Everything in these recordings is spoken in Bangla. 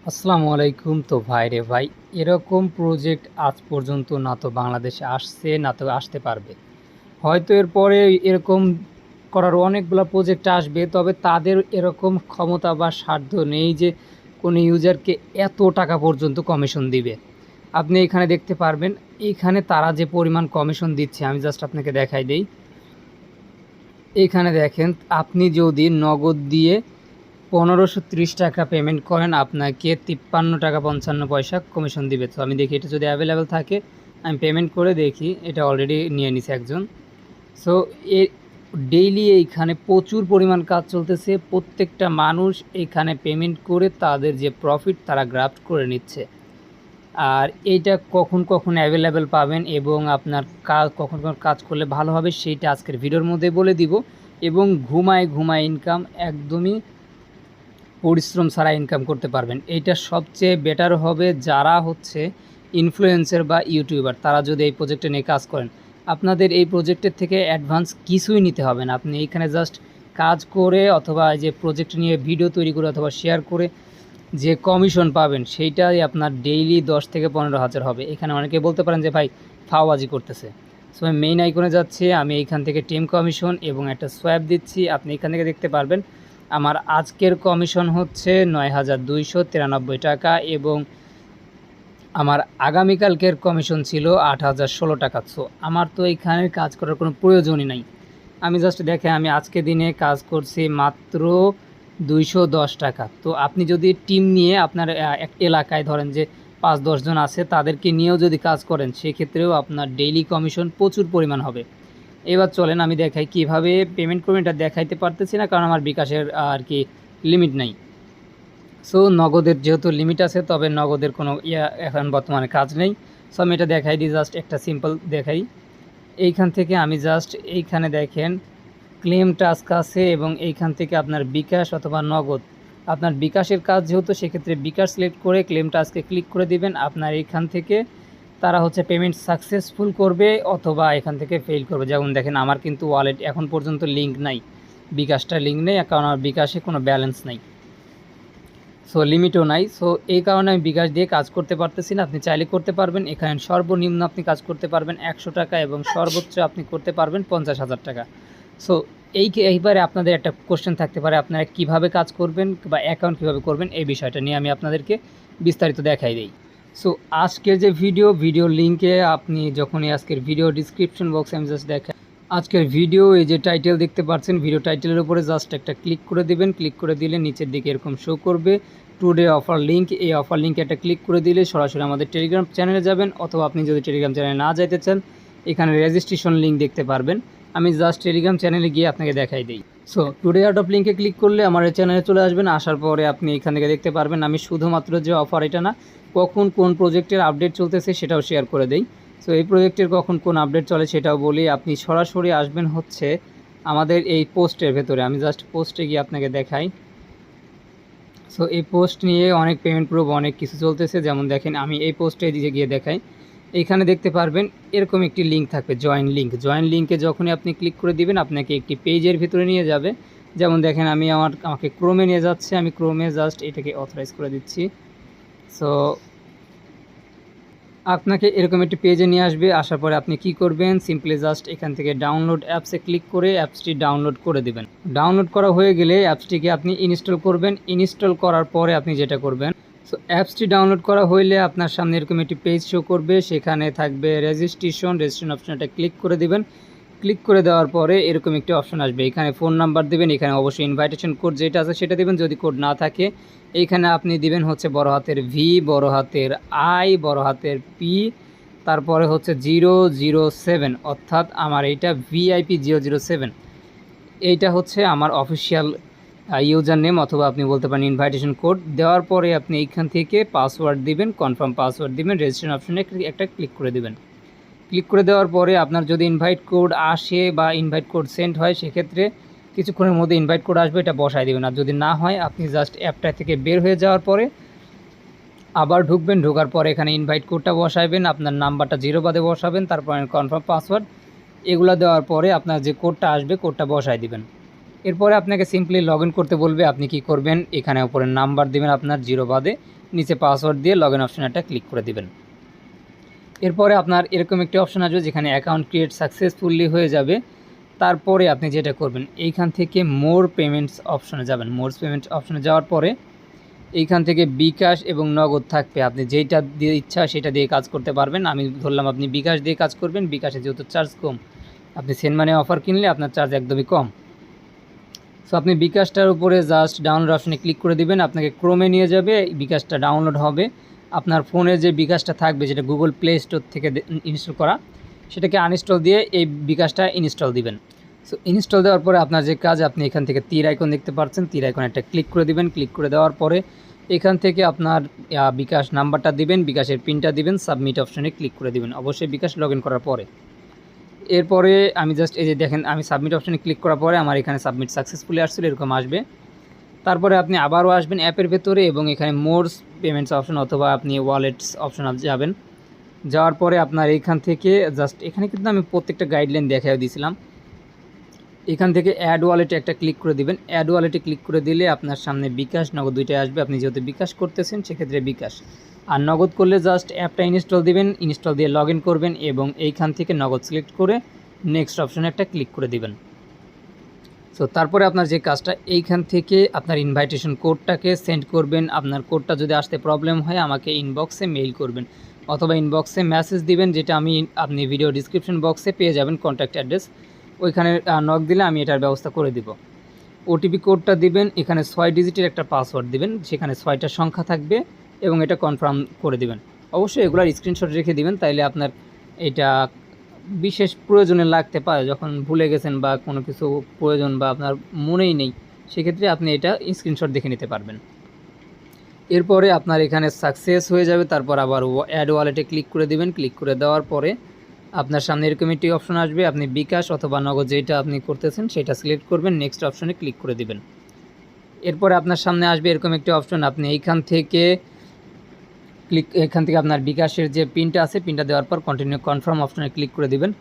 আসসালামু আলাইকুম। তো ভাই রে ভাই, এরকম প্রজেক্ট আজ পর্যন্ত না তো বাংলাদেশে আসছে না তো আসতে পারবে। হয়তো এরপরে এরকম করার অনেকগুলো প্রজেক্ট আসবে, তবে তাদের এরকম ক্ষমতা বা সাধ্য নেই যে কোনো ইউজারকে এত টাকা পর্যন্ত কমিশন দিবে। আপনি এখানে দেখতে পারবেন, এইখানে তারা যে পরিমাণ কমিশন দিচ্ছে আমি জাস্ট আপনাকে দেখাই দেই। এইখানে দেখেন, আপনি যদি নগদ দিয়ে 1530 টাকা পেমেন্ট করেন আপনাকে 53 টাকা 55 পয়সা কমিশন দিবে। তো আমি দেখি এটা যদি অ্যাভেলেবেল থাকে, আমি পেমেন্ট করে দেখি। এটা অলরেডি নিয়ে নিছে একজন। সো এ ডেইলি এইখানে প্রচুর পরিমাণ কাজ চলতেছে। প্রত্যেকটা মানুষ এইখানে পেমেন্ট করে তাদের যে প্রফিট তারা গ্রাফট করে নিচ্ছে। আর এইটা কখন কখন অ্যাভেলেবেল পাবেন এবং আপনার কাজ কখন কখন কাজ করলে ভালো হবে সেইটা আজকের ভিডিওর মধ্যে বলে দিব। এবং ঘুমায় ঘুমায় ইনকাম, একদমই পরিশ্রম ছাড়া ইনকাম করতে পারবেন। এইটা সবচেয়ে বেটার হবে যারা হচ্ছে ইনফ্লুয়েন্সার বা ইউটিউবার, তারা যদি এই প্রজেক্টে নিয়ে কাজ করেন। আপনাদের এই প্রজেক্টের থেকে অ্যাডভান্স কিছুই নিতে হবে না। আপনি এইখানে জাস্ট কাজ করে অথবা যে প্রজেক্ট নিয়ে ভিডিও তৈরি করে অথবা শেয়ার করে যে কমিশন পাবেন সেইটাই আপনার ডেইলি 10 থেকে 15 হাজার হবে। এখানে অনেকে বলতে পারেন যে ভাই ফাওয়াজি করতেছে। সো আমি মেইন আইকনে যাচ্ছি, আমি এইখান থেকে টিম কমিশন এবং একটা সোয়াপ দিচ্ছি। আপনি এখান থেকে দেখতে পারবেন আমার আজকের কমিশন হচ্ছে 9293 টাকা এবং আমার আগামীকালকের কমিশন ছিল 8016 টাকা। সো আমার তো এইখানে কাজ করার কোনো প্রয়োজনই নাই। আমি জাস্ট দেখে আমি আজকে দিনে কাজ করছি মাত্র 210 টাকা। তো আপনি যদি টিম নিয়ে আপনার এক এলাকায় ধরেন যে 5-10 জন আছে, তাদেরকে নিয়েও যদি কাজ করেন সেক্ষেত্রেও আপনার ডেইলি কমিশন প্রচুর পরিমাণ হবে। এবার চলেন আমি দেখাই কিভাবে পেমেন্ট করবেন। এটা দেখাইতে পারতেছি না কারণ আমার বিকাশের আর কি লিমিট নাই। সো নগদের যেহেতু লিমিট আছে, তবে নগদের কোনো এখন বর্তমানে কাজ নেই। সো আমি এটা দেখাই দিই, জাস্ট একটা সিম্পল দেখাই। এইখান থেকে আমি জাস্ট এইখানে দেখেন ক্লেম টাস্ক আছে এবং এইখান থেকে আপনার বিকাশ অথবা নগদ, আপনার বিকাশের কাজ যেহেতু সেক্ষেত্রে বিকাশ সিলেক্ট করে ক্লেম টাস্কে ক্লিক করে দিবেন। আপনার এইখান থেকে তারা হচ্ছে পেমেন্ট সাকসেসফুল করবে অথবা এখান থেকে ফেল করবে। যেমন দেখেন আমার কিন্তু ওয়ালেট এখন পর্যন্ত লিঙ্ক নাই, বিকাশটা লিঙ্ক নেই কারণ আমার বিকাশে কোনো ব্যালেন্স নাই, সো লিমিটও নাই। সো এই কারণে আমি বিকাশ দিয়ে কাজ করতে পারতেছি না। আপনি চাইলে করতে পারবেন। এখানে সর্বনিম্ন আপনি কাজ করতে পারবেন 100 টাকা এবং সর্বোচ্চ আপনি করতে পারবেন 50,000 টাকা। সো এইবারে আপনাদের একটা কোশ্চেন থাকতে পারে, আপনারা কিভাবে কাজ করবেন বা অ্যাকাউন্ট কীভাবে করবেন, এই বিষয়টা নিয়ে আমি আপনাদেরকে বিস্তারিত দেখাই দিই। সো আজকের যে ভিডিও লিঙ্কে আপনি যখনই আজকের ভিডিও ডিসক্রিপশন বক্সে আমি জাস্ট দেখাই আজকের ভিডিও, এই যে টাইটেল দেখতে পাচ্ছেন, ভিডিও টাইটেলের উপরে জাস্ট একটা ক্লিক করে দিবেন। ক্লিক করে দিলে নিচের দিকে এরকম শো করবে টুডে অফার লিঙ্ক। এই অফার লিঙ্কে একটা ক্লিক করে দিলে সরাসরি আমাদের টেলিগ্রাম চ্যানেলে যাবেন, অথবা আপনি যদি টেলিগ্রাম চ্যানেলে না যাইতে চান এখানে রেজিস্ট্রেশন লিঙ্ক দেখতে পারবেন। আমি জাস্ট টেলিগ্রাম চ্যানেলে গিয়ে আপনাকে দেখাই দিই। সো টুডে আউট অফ লিঙ্কে ক্লিক করলে আমার এই চ্যানেলে চলে আসবেন। আসার পরে আপনি এখান থেকে দেখতে পারবেন আমি শুধুমাত্র যে অফার এটা না, কখন কোন প্রজেক্টের আপডেট চলতেছে সেটাও শেয়ার করে দেই। সো এই প্রজেক্টের কখন কোন আপডেট চলে সেটাও বলি। আপনি সরাসরি আসবেন হচ্ছে আমাদের এই পোস্টের ভেতরে। আমি জাস্ট পোস্টে গিয়ে আপনাকে দেখাই। সো এই পোস্ট নিয়ে অনেক পেমেন্ট প্রুফ অনেক কিছু চলতেছে। যেমন দেখেন আমি এই পোস্টে গিয়ে দেখাই, এইখানে দেখতে পারবেন এরকম একটি লিঙ্ক থাকবে, জয়েন লিঙ্ক। জয়েন লিঙ্কে যখনই আপনি ক্লিক করে দিবেন আপনাকে একটি পেজের ভিতরে নিয়ে যাবে। যেমন দেখেন আমি আমাকে ক্রোমে নিয়ে যাচ্ছে, আমি ক্রোমে জাস্ট এটাকে অথরাইজ করে দিচ্ছি। সো আপনাকে এরকম একটি পেজে নিয়ে আসবে। আসার পরে আপনি কি করবেন, সিম্পলি জাস্ট এখান থেকে ডাউনলোড অ্যাপসে ক্লিক করে অ্যাপসটি ডাউনলোড করে দেবেন। ডাউনলোড করা হয়ে গেলে অ্যাপসটিকে আপনি ইনস্টল করবেন। ইনস্টল করার পরে আপনি যেটা করবেন, সো অ্যাপসটি ডাউনলোড করা হইলে আপনার সামনে এরকম একটি পেজ শো করবে, সেখানে থাকবে রেজিস্ট্রেশন অপশনটা ক্লিক করে দিবেন। ক্লিক করে দেওয়ার পরে এরকম একটি অপশন আসবে, এখানে ফোন নাম্বার দিবেন, এখানে অবশ্যই ইনভাইটেশন কোড যেটা আছে সেটা দিবেন, যদি কোড না থাকে এইখানে আপনি দিবেন হচ্ছে বড় হাতের ভি, বড় হাতের আই, বড় হাতের পি, তারপরে হচ্ছে 007, অর্থাৎ আমার এইটা ভিআইপি 007, এইটা হচ্ছে আমার অফিসিয়াল ইউজার নেম, অথবা আপনি বলতে পারেন ইনভাইটেশন কোড। দেওয়ার পরে আপনি এইখান থেকে পাসওয়ার্ড দিবেন, কনফার্ম পাসওয়ার্ড দিবেন, রেজিস্ট্রেশন অপশনে একটা ক্লিক করে দিবেন। ক্লিক করে দেওয়ার পরে আপনার যদি ইনভাইট কোড আসে বা ইনভাইট কোড সেন্ড হয় সেক্ষেত্রে কিছুক্ষণের মধ্যে ইনভাইট কোড আসবে, এটা বসায় দেবেন। আর যদি না হয় আপনি জাস্ট অ্যাপটা থেকে বের হয়ে যাওয়ার পরে আবার ঢুকবেন, ঢোকার পরে এখানে ইনভাইট কোডটা বসাবেন, আপনার নাম্বারটা 0 বাদে বসাবেন, তারপরে কনফার্ম পাসওয়ার্ড এগুলো দেওয়ার পরে আপনার যে কোডটা আসবে কোডটা বসায় দিবেন। এরপরে আপনাকে সিম্পলি লগ ইন করতে বলবে। আপনি কি করবেন, এখানে উপরে নাম্বার দিবেন আপনার 0 বাদে, নিচে পাসওয়ার্ড দিয়ে লগ ইন অপশানে একটা ক্লিক করে দিবেন। এরপরে আপনার এরকম একটি অপশান আসবে যেখানে অ্যাকাউন্ট ক্রিয়েট সাকসেসফুলি হয়ে যাবে। তারপরে আপনি যেটা করবেন, এইখান থেকে মোর পেমেন্টস অপশানে যাবেন। মোর পেমেন্টস অপশানে যাওয়ার পরে এইখান থেকে বিকাশ এবং নগদ থাকবে, আপনি যেইটা দিয়ে ইচ্ছা সেটা দিয়ে কাজ করতে পারবেন। আমি ধরলাম আপনি বিকাশ দিয়ে কাজ করবেন, বিকাশে যেহেতু চার্জ কম, আপনি সেন্ড মানি অফার কিনলে আপনার চার্জ একদমই কম। সো আপনি বিকাশটার উপরে জাস্ট ডাউনলোড অপশানে ক্লিক করে দিবেন, আপনাকে ক্রোমে নিয়ে যাবে, বিকাশটা ডাউনলোড হবে। আপনার ফোনে যে বিকাশটা থাকবে যেটা গুগল প্লে স্টোর থেকে ইনস্টল করা, সেটাকে আনইনস্টল দিয়ে এই বিকাশটা ইনস্টল দিবেন। সো ইনস্টল দেওয়ার পরে আপনার যে কাজ, আপনি এখান থেকে তীর আইকন দেখতে পাচ্ছেন, তীর আইকন একটা ক্লিক করে দিবেন। ক্লিক করে দেওয়ার পরে এখান থেকে আপনার বিকাশ নাম্বারটা দিবেন, বিকাশের পিনটা দিবেন, সাবমিট অপশানে ক্লিক করে দিবেন, অবশ্যই বিকাশ লগ ইন করার পরে। এরপরে আমি জাস্ট এই যে দেখেন, আমি সাবমিট অপশানে ক্লিক করার পরে আমার এখানে সাবমিট সাকসেসফুলি আসছিল, এরকম আসবে। তারপরে আপনি আবারও আসবেন অ্যাপের ভেতরে এবং এখানে মোরস পেমেন্টস অপশন অথবা আপনি ওয়ালেটস অপশন যাবেন। যাওয়ার পরে আপনার এইখান থেকে জাস্ট এখানে কিন্তু আমি প্রত্যেকটা গাইডলাইন দেখাই দিয়েছিলাম। এখান থেকে অ্যাড ওয়ালেটে একটা ক্লিক করে দিবেন। অ্যাড ওয়ালেটে ক্লিক করে দিলে আপনার সামনে বিকাশ নগদ দুইটাই আসবে। আপনি যেহেতু বিকাশ করতেছেন সেক্ষেত্রে বিকাশ, আর নগদ করলে জাস্ট অ্যাপটা ইনস্টল দিবেন, ইনস্টল দিয়ে লগ ইন করবেন এবং এইখান থেকে নগদ সিলেক্ট করে নেক্সট অপশনে একটা ক্লিক করে দিবেন। সো তারপরে আপনার যে কাজটা, এইখান থেকে আপনার ইনভাইটেশন কোডটাকে সেন্ড করবেন। আপনার কোডটা যদি আসতে প্রবলেম হয় আমাকে ইনবক্সে মেইল করবেন অথবা ইনবক্সে মেসেজ দিবেন, যেটা আপনি ভিডিও ডিসক্রিপশন বক্সে পেয়ে যাবেন কন্ট্যাক্ট অ্যাড্রেস, ওইখানে নক দিলে আমি এটার ব্যবস্থা করে দিব। ওটিপি কোডটা দিবেন, এখানে 6 ডিজিটের একটা পাসওয়ার্ড দিবেন, সেখানে 6টা সংখ্যা থাকবে এবং এটা কনফার্ম করে দিবেন। অবশ্যই এগুলার স্ক্রিনশট রেখে দিবেন, তাইলে আপনার এটা বিশেষ প্রয়োজনে লাগতে পারে, যখন ভুলে গেছেন বা কোনো কিছু প্রয়োজন বা আপনার মনেই নেই, সেক্ষেত্রে আপনি এটা স্ক্রিনশট দেখে নিতে পারবেন। এরপরে আপনার এখানে সাকসেস হয়ে যাবে। তারপর আবার অ্যাড ওয়ালেটে ক্লিক করে দিবেন। ক্লিক করে দেওয়ার পরে আপনার সামনে এরকম একটি অপশন আসবে, আপনি বিকাশ অথবা নগদ যেটা আপনি করতেছেন সেটা সিলেক্ট করবেন, নেক্সট অপশনে ক্লিক করে দিবেন। এরপরে আপনার সামনে আসবে এরকম একটি অপশন, আপনি এখান থেকে আপনার বিকাশের যে পিনটা আছে, পিনটা দেওয়ার পর কন্টিনিউ কনফার্ম অপশনে ক্লিক করে দিবেন।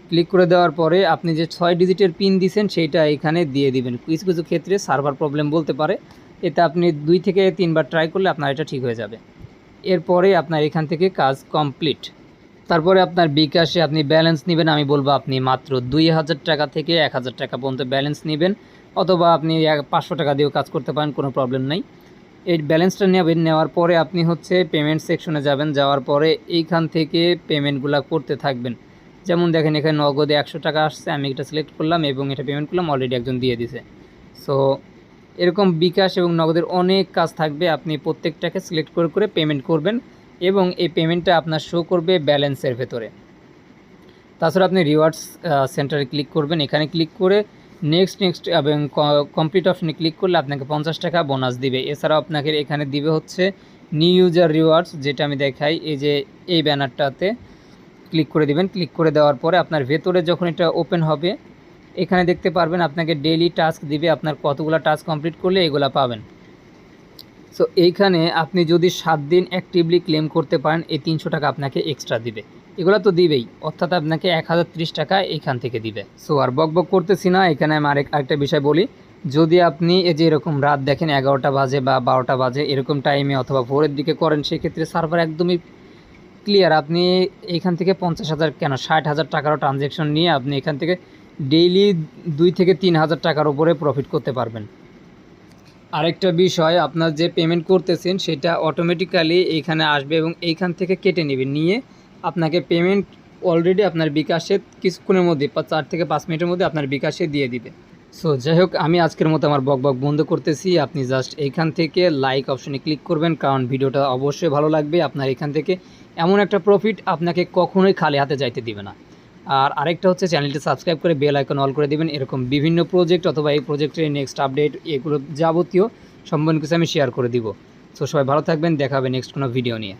ক্লিক করে দেওয়ার পরে আপনি যে 6 ডিজিটের পিন দিয়েছেন সেইটা এখানে দিয়ে দিবেন। কিছু কিছু ক্ষেত্রে সার্ভার প্রবলেম বলতে পারে, এতে আপনি 2 থেকে 3 বার ট্রাই করলে আপনার এটা ঠিক হয়ে যাবে। এরপরে আপনার এখান থেকে কাজ কমপ্লিট। তারপরে আপনার বিকাশে আপনি ব্যালেন্স নেবেন, আমি বলবো আপনি মাত্র 2000 টাকা থেকে 1000 টাকা পর্যন্ত ব্যালেন্স নেবেন, অথবা আপনি 500 টাকা দিয়েও কাজ করতে পারেন, কোনো প্রবলেম নেই। এই ব্যালেন্সটা নেবেন, নেওয়ার পরে আপনি হচ্ছে পেমেন্ট সেকশনে যাবেন। যাওয়ার পরে এইখান থেকে পেমেন্টগুলো করতে থাকবেন। যেমন দেখেন এখানে নগদে 100 টাকা আসছে, আমি এটা সিলেক্ট করলাম এবং এটা পেমেন্ট করলাম, অলরেডি একজন দিয়ে দিছে। সো এরকম বিকাশ এবং নগদের অনেক কাজ থাকবে, আপনি প্রত্যেকটাকে সিলেক্ট করে করে পেমেন্ট করবেন এবং এই পেমেন্টটা আপনার শো করবে ব্যালেন্সের ভেতরে। তাছাড়া আপনি রিওয়ার্ডস সেন্টারে ক্লিক করবেন, এখানে ক্লিক করে নেক্সট এবং কমপ্লিট অপশনে ক্লিক করলে আপনাকে 50 টাকা বোনাস দিবে। এছাড়াও আপনাকে এখানে দিবে হচ্ছে নিউ ইউজার রিওয়ার্ডস, যেটা আমি দেখাই, এই যে এই ব্যানারটাতে ক্লিক করে দিবেন। ক্লিক করে দেওয়ার পরে আপনার ভেতরে যখন এটা ওপেন হবে, এখানে দেখতে পারবেন আপনাকে ডেইলি টাস্ক দিবে, আপনার কতগুলো টাস্ক কমপ্লিট করলে এগুলো পাবেন। সো এইখানে আপনি যদি 7 দিন অ্যাক্টিভলি ক্লেম করতে পারেন, এই 300 টাকা আপনাকে এক্সট্রা দিবে। এগুলো তো দিবেই, অর্থাৎ আপনাকে 1030 টাকা এইখান থেকে দিবে। সো আর বক করতেছি না, এখানে আমি আরেকটা বিষয় বলি, যদি আপনি এই যে এরকম রাত দেখেন 11টা বাজে বা 12টা বাজে এরকম টাইমে অথবা ভোরের দিকে করেন, সেক্ষেত্রে সার্ভার একদমই ক্লিয়ার। আপনি এইখান থেকে 50,000 কেন 60,000 টাকারও ট্রানজ্যাকশন নিয়ে আপনি এখান থেকে ডেইলি 2 থেকে 3,000 টাকার উপরে প্রফিট করতে পারবেন। আরেকটা বিষয়, আপনার যে পেমেন্ট করতেছেন সেটা অটোমেটিক্যালি এইখানে আসবে এবং এইখান থেকে কেটে নেবে, নিয়ে আপনাকে পেমেন্ট অলরেডি আপনার বিকাশে কিছুক্ষণের মধ্যে 4 থেকে 5 মিনিটের মধ্যে আপনার বিকাশে দিয়ে দিবে। সো যাই হোক, আমি আজকের মতো আমার বক বন্ধ করতেছি। আপনি জাস্ট এইখান থেকে লাইক অপশনে ক্লিক করবেন, কারণ ভিডিওটা অবশ্যই ভালো লাগবে। আপনার এখান থেকে এমন একটা প্রফিট আপনাকে কখনোই খালি হাতে যাইতে দিবে না। আর আরেকটা হচ্ছে চ্যানেলটি সাবস্ক্রাইব করে বেল আইকন অল করে দিবেন, এরকম বিভিন্ন প্রজেক্ট অথবা এই প্রজেক্টের নেক্সট আপডেট এগুলো যাবতীয় সম্পূর্ণ কিছু আমি শেয়ার করে দিব। সো সবাই ভালো থাকবেন, দেখা হবে নেক্সট কোনো ভিডিও নিয়ে।